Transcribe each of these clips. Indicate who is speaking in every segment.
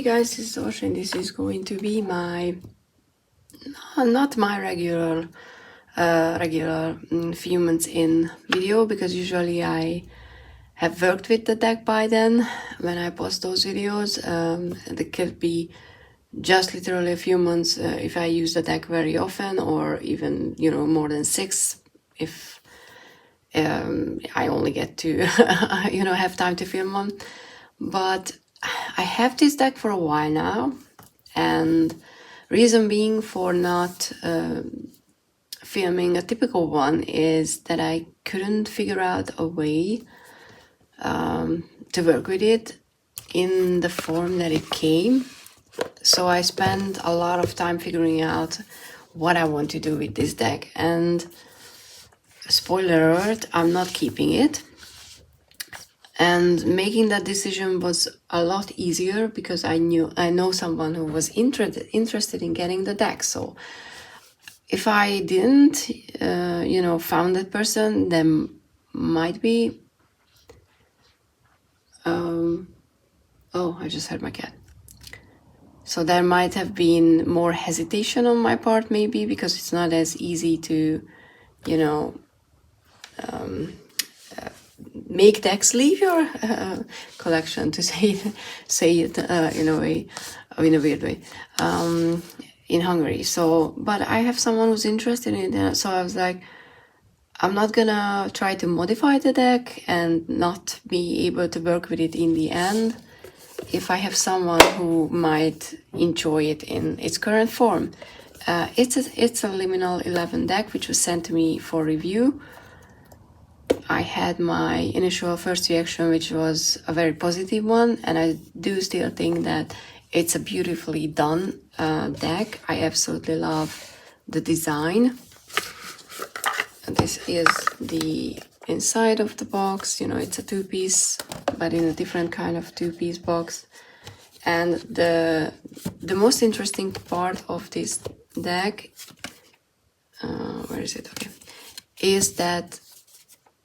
Speaker 1: guys, this is Osha and this is going to be my, not my regular few months in video, because usually I have worked with the deck by then when I post those videos. It could be just literally a few months if I use the deck very often, or even, you know, more than 6 if I only get to, you know, have time to film one. But I have this deck for a while now, and reason being for not filming a typical one is that I couldn't figure out a way to work with it in the form that it came. So I spent a lot of time figuring out what I want to do with this deck, and spoiler alert, I'm not keeping it. And making that decision was a lot easier because I know someone who was interested in getting the deck. So if I didn't, you know, found that person, then might be. Oh, I just heard my cat. So there might have been more hesitation on my part, maybe, because it's not as easy to, you know, make decks leave your collection, to say it in a weird way, in Hungary. So, but I have someone who's interested in it, so I was like, I'm not gonna try to modify the deck and not be able to work with it in the end if I have someone who might enjoy it in its current form. It's a Liminal 11 deck which was sent to me for review. I had my initial first reaction, which was a very positive one, and I do still think that it's a beautifully done deck. I absolutely love the design. And this is the inside of the box. You know, it's a 2-piece, but in a different kind of 2-piece box. And the most interesting part of this deck, where is it? Okay, is that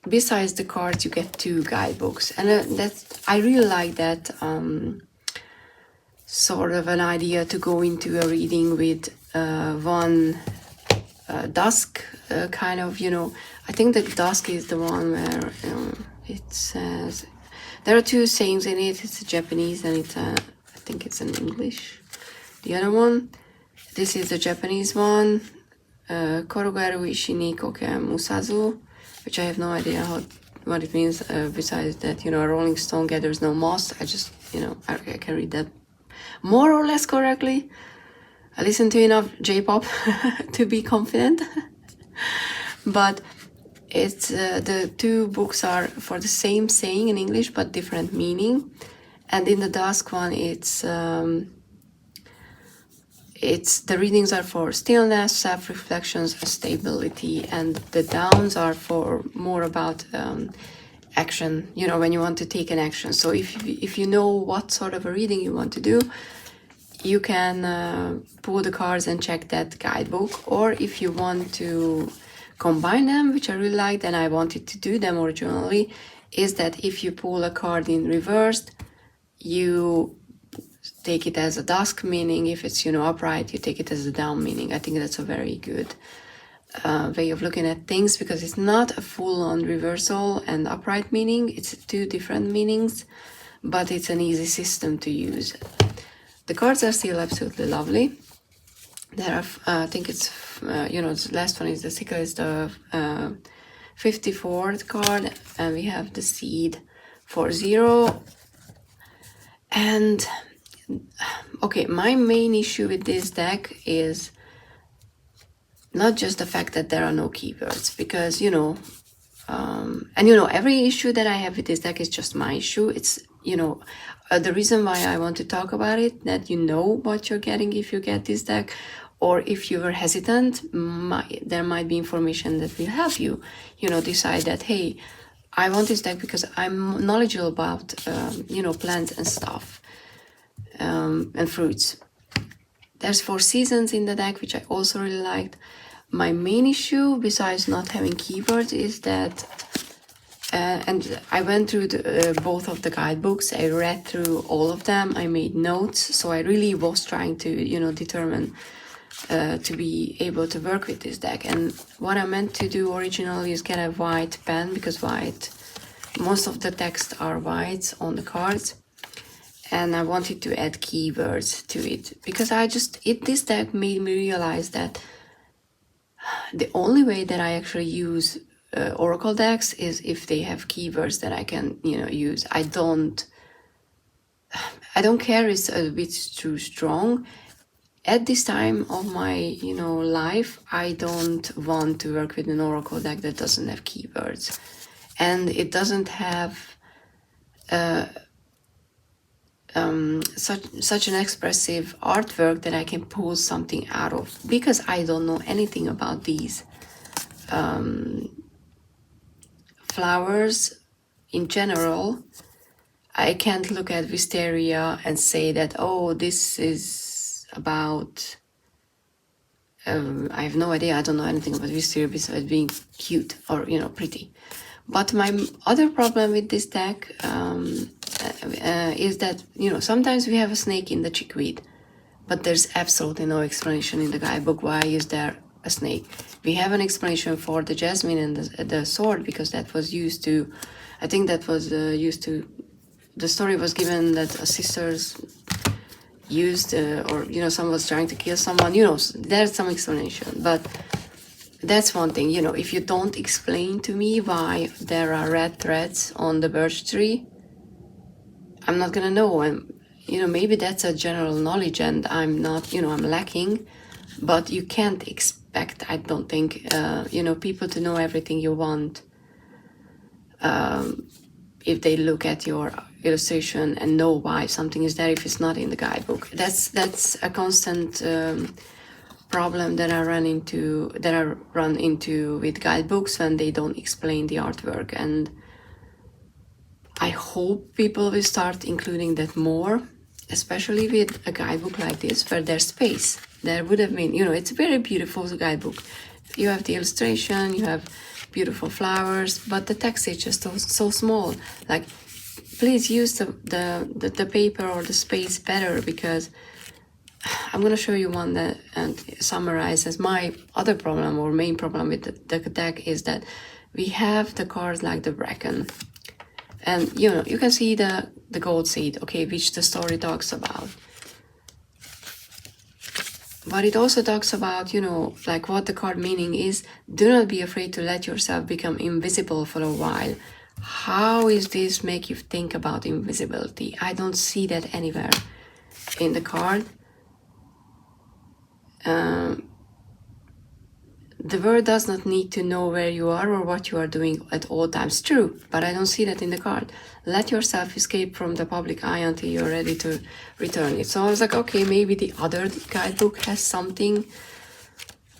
Speaker 1: besides the cards, you get 2 guidebooks, and I really like that sort of an idea to go into a reading with one dusk kind of, you know. I think the dusk is the one where it says there are 2 sayings in it. It's a Japanese and it's I think it's in English. The other one, this is the Japanese one, Korogaru ishi ni koke musazu, which I have no idea what it means, besides that, you know, a rolling stone gathers no moss. I just, you know, I can read that more or less correctly. I listen to enough J-pop to be confident. But it's the 2 books are for the same saying in English but different meaning. And in the dusk one, it's the readings are for stillness, self-reflections, and stability, and the downs are for more about action, you know, when you want to take an action. So if you know what sort of a reading you want to do, you can pull the cards and check that guidebook. Or if you want to combine them, which I really liked, and I wanted to do them originally, is that if you pull a card in reversed, you take it as a dusk meaning. If it's, you know, upright, you take it as a down meaning. I think that's a very good way of looking at things, because it's not a full-on reversal and upright meaning. It's 2 different meanings, but it's an easy system to use. The cards are still absolutely lovely. There are, I think it's, you know, the last one is the Sickle, is the 54th card, and we have the seed for 0. And okay, my main issue with this deck is not just the fact that there are no keywords, because, you know, and you know, every issue that I have with this deck is just my issue. It's, you know, the reason why I want to talk about it, that you know what you're getting if you get this deck, or if you were hesitant, there might be information that will help you, you know, decide that, hey, I want this deck because I'm knowledgeable about, you know, plants and stuff, and fruits. There's 4 seasons in the deck, which I also really liked. My main issue, besides not having keywords, is that and I went through both of the guidebooks. I read through all of them. I made notes, so I really was trying to, you know, determine to be able to work with this deck. And what I meant to do originally is get a white pen, because most of the text are white on the cards, and I wanted to add keywords to it, because this deck made me realize that the only way that I actually use Oracle decks is if they have keywords that I can, you know, use. I don't care it's a bit too strong. At this time of my, you know, life, I don't want to work with an Oracle deck that doesn't have keywords, and it doesn't have such an expressive artwork that I can pull something out of, because I don't know anything about these flowers in general. I can't look at wisteria and say that, oh, this is about I have no idea. I don't know anything about wisteria besides being cute or, you know, pretty. But my other problem with this deck is that, you know, sometimes we have a snake in the chickweed, but there's absolutely no explanation in the guidebook why is there a snake. We have an explanation for the jasmine and the sword, because that was used to, I think that was used to, the story was given that a sisters used, or, you know, someone was trying to kill someone, you know, there's some explanation. But that's one thing, you know, if you don't explain to me why there are red threads on the birch tree, I'm not gonna know. And, you know, maybe that's a general knowledge and I'm not, you know, I'm lacking. But you can't expect, I don't think, you know, people to know everything you want if they look at your illustration and know why something is there if it's not in the guidebook. That's a constant problem that I run into with guidebooks when they don't explain the artwork. And I hope people will start including that more, especially with a guidebook like this where there's space. There would have been, you know, it's a very beautiful guidebook. You have the illustration, you have beautiful flowers, but the text is just so small. Like, please use the paper or the space better, because I'm going to show you one that and summarizes my other problem or main problem with the deck is that we have the cards like the bracken. And, you know, you can see the gold seed, okay, which the story talks about. But it also talks about, you know, like what the card meaning is. Do not be afraid to let yourself become invisible for a while. How is this make you think about invisibility? I don't see that anywhere in the card. The world does not need to know where you are or what you are doing at all times. True, but I don't see that in the card. Let yourself escape from the public eye until you're ready to return it. So I was like, okay, maybe the other guidebook has something,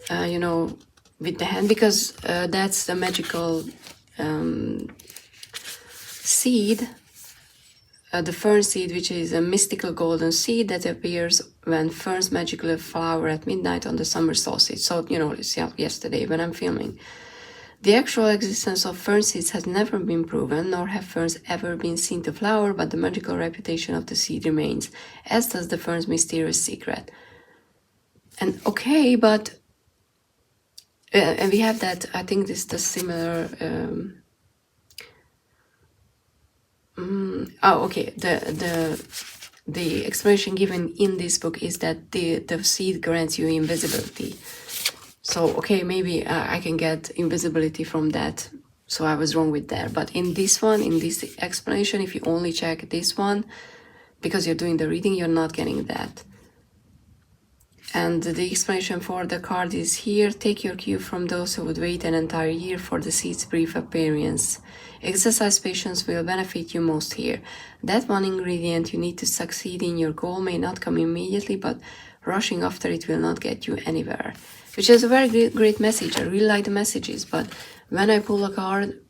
Speaker 1: you know, with the hand, because that's the magical seed, the fern seed, which is a mystical golden seed that appears when ferns magically flower at midnight on the summer solstice. So, you know, it's yesterday when I'm filming. The actual existence of fern seeds has never been proven, nor have ferns ever been seen to flower, but the magical reputation of the seed remains, as does the fern's mysterious secret. And okay, but and we have that, I think this is the similar okay, the explanation given in this book is that the seed grants you invisibility. So, okay, maybe I can get invisibility from that. So I was wrong with that. But in this one, in this explanation, if you only check this one, because you're doing the reading, you're not getting that. And the explanation for the card is here. Take your cue from those who would wait an entire year for the seed's brief appearance. Exercise patience will benefit you most here. That one ingredient you need to succeed in your goal may not come immediately, but rushing after it will not get you anywhere. Which is a very great message. I really like the messages, but when I pull a card,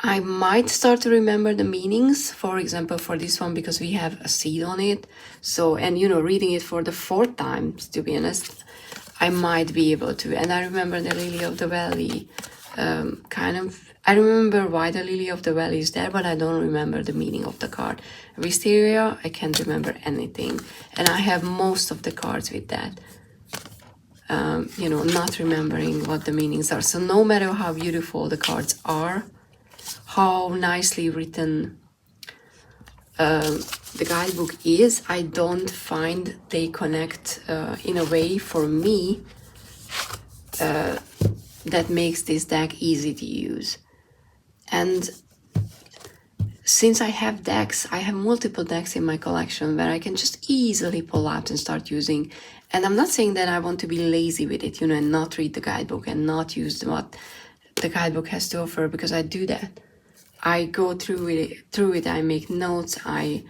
Speaker 1: I might start to remember the meanings. For example, for this one, because we have a seed on it. So, and you know, reading it for the 4th time, to be honest, I might be able to. And I remember the lily of the valley. kind of, I remember why the Lily of the Valley is there, but I don't remember the meaning of the card. Wisteria, I can't remember anything. And I have most of the cards with that. You know, not remembering what the meanings are. So no matter how beautiful the cards are, how nicely written the guidebook is, I don't find they connect in a way for me that makes this deck easy to use. And since I have decks, I have multiple decks in my collection where I can just easily pull out and start using. And I'm not saying that I want to be lazy with it, you know, and not read the guidebook and not use what the guidebook has to offer, because I do that. I go through it, I make notes, I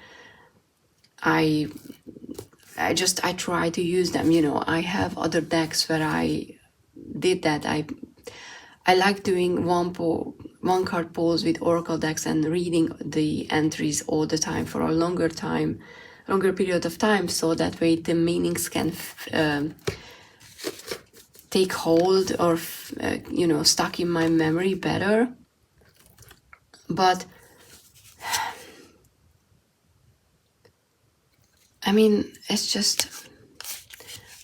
Speaker 1: try to use them, you know. I have other decks where I did that. I like doing one card pulls with oracle decks and reading the entries all the time for a longer period of time, so that way the meanings can take hold or you know, stuck in my memory better. But I mean, it's just,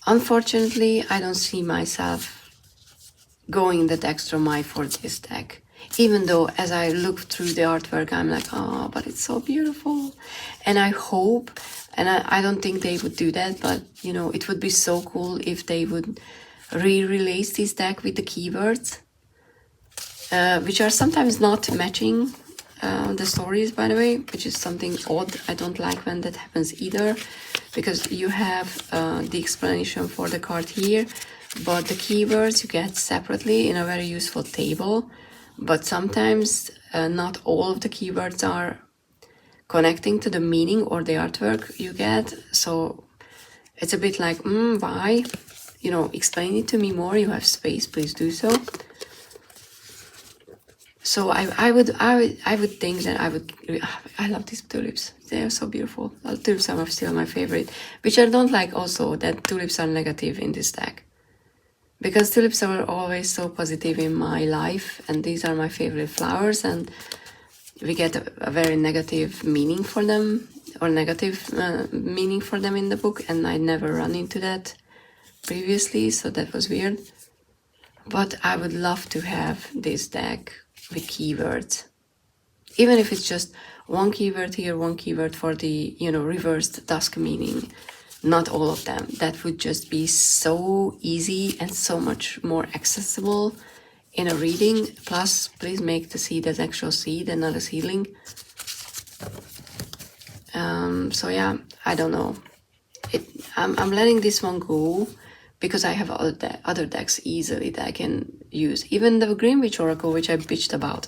Speaker 1: unfortunately, I don't see myself going that extra mile for this deck. Even though as I look through the artwork, I'm like, oh, but it's so beautiful. And I hope, and I don't think they would do that, but you know, it would be so cool if they would re-release this deck with the keywords, which are sometimes not matching the stories, by the way, which is something odd. I don't like when that happens either, because you have the explanation for the card here, but the keywords you get separately in a very useful table. But sometimes not all of the keywords are connecting to the meaning or the artwork you get. So it's a bit like, why? You know, explain it to me more. You have space, please do so. So I would think that I love these tulips. They are so beautiful. Tulips are still my favorite, which I don't like also that tulips are negative in this deck. Because tulips are always so positive in my life, and these are my favorite flowers, and we get a very negative meaning for them, or negative meaning for them in the book, and I never run into that previously, so that was weird. But I would love to have this deck with keywords, even if it's just one keyword here, one keyword for the, you know, reversed dusk meaning. Not all of them. That would just be so easy and so much more accessible in a reading. Plus, please make the seed as actual seed and not a seedling. So yeah, I don't know. I'm letting this one go because I have other decks easily that I can use. Even the Green Witch Oracle, which I bitched about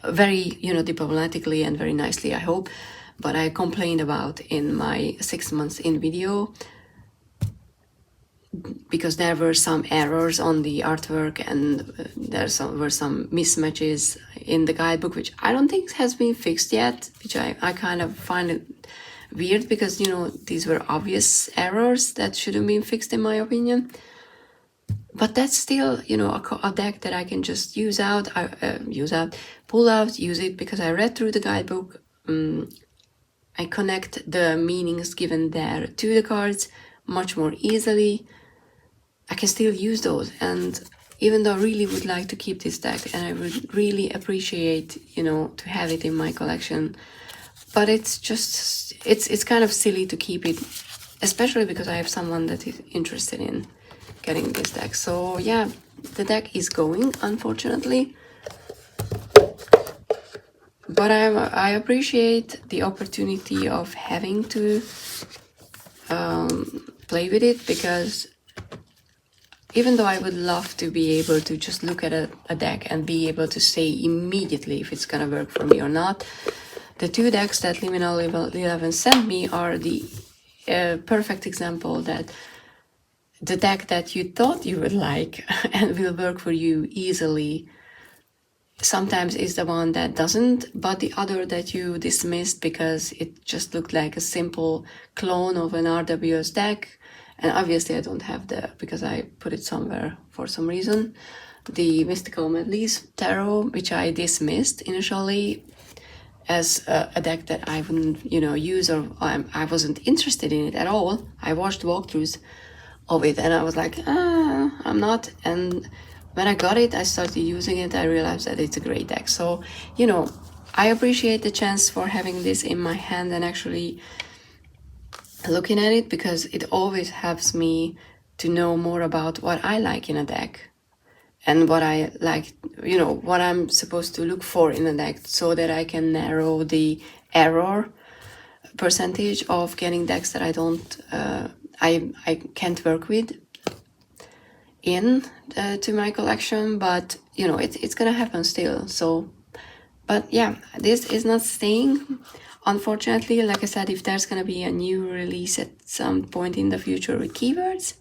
Speaker 1: very, you know, diplomatically and very nicely, I hope. But I complained about in my 6 months in video, because there were some errors on the artwork, and there were some mismatches in the guidebook, which I don't think has been fixed yet, which I kind of find it weird, because, you know, these were obvious errors that shouldn't be fixed in my opinion. But that's still, you know, a deck that I can just pull out, use it, because I read through the guidebook. I connect the meanings given there to the cards much more easily. I can still use those, and even though I really would like to keep this deck, and I would really appreciate, you know, to have it in my collection, but it's just, it's kind of silly to keep it, especially because I have someone that is interested in getting this deck. So yeah, the deck is going, unfortunately. But I appreciate the opportunity of having to play with it, because even though I would love to be able to just look at a deck and be able to say immediately if it's gonna work for me or not, the two decks that Liminal Level 11 sent me are the perfect example that the deck that you thought you would like and will work for you easily sometimes is the one that doesn't, but the other that you dismissed because it just looked like a simple clone of an RWS deck. And obviously I don't have because I put it somewhere for some reason. the Mystical Medleys Tarot, which I dismissed initially as a deck that I wouldn't, use, or I wasn't interested in it at all. I watched walkthroughs of it and I was like, I'm not. And when I got it, I started using it. I realized that it's a great deck. So, I appreciate the chance for having this in my hand and actually looking at it, because it always helps me to know more about what I like in a deck and what I like, what I'm supposed to look for in a deck, so that I can narrow the error percentage of getting decks that I don't, I can't work with in to my collection. But it's gonna happen still. So, but yeah, this is not staying, unfortunately. Like I said, if there's gonna be a new release at some point in the future with keywords,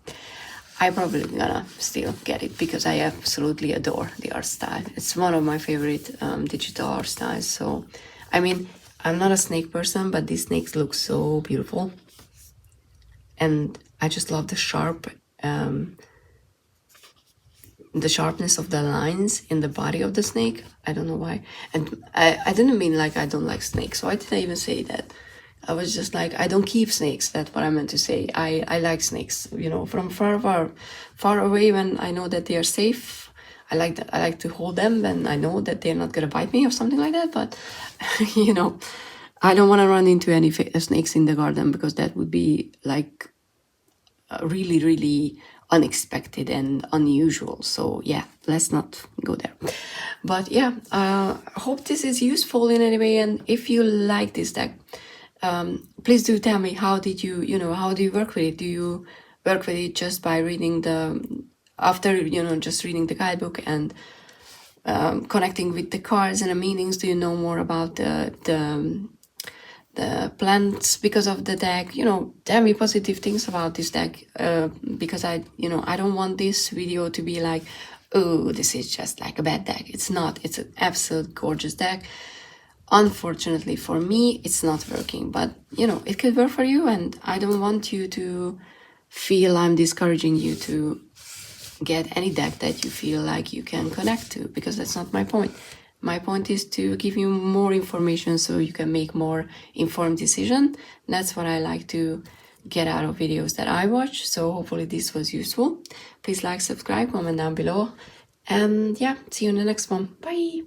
Speaker 1: I probably gonna still get it, because I absolutely adore the art style. It's one of my favorite digital art styles. So, I mean, I'm not a snake person, but these snakes look so beautiful. And I just love the sharpness of the lines in the body of the snake. I don't know why. And I didn't mean like I don't like snakes. So I didn't even say that. I was just like, I don't keep snakes. That's what I meant to say. I like snakes, from far away, when I know that they are safe. I like to hold them when I know that they're not gonna bite me or something like that. But I don't want to run into any snakes in the garden, because that would be like really, really unexpected and unusual. So yeah, let's not go there. But yeah, I hope this is useful in any way. And if you like this deck, please do tell me, how do you work with it? Do you work with it just by reading just reading the guidebook and connecting with the cards and the meanings? Do you know more about the plants because of the deck? Tell me positive things about this deck, because I don't want this video to be like, oh, this is just like a bad deck. It's not. It's an absolute gorgeous deck. Unfortunately for me, it's not working, but it could work for you, and I don't want you to feel I'm discouraging you to get any deck that you feel like you can connect to, because that's not my point. My point is to give you more information so you can make more informed decision. That's what I like to get out of videos that I watch. So hopefully this was useful. Please like, subscribe, comment down below, and yeah, see you in the next one. Bye.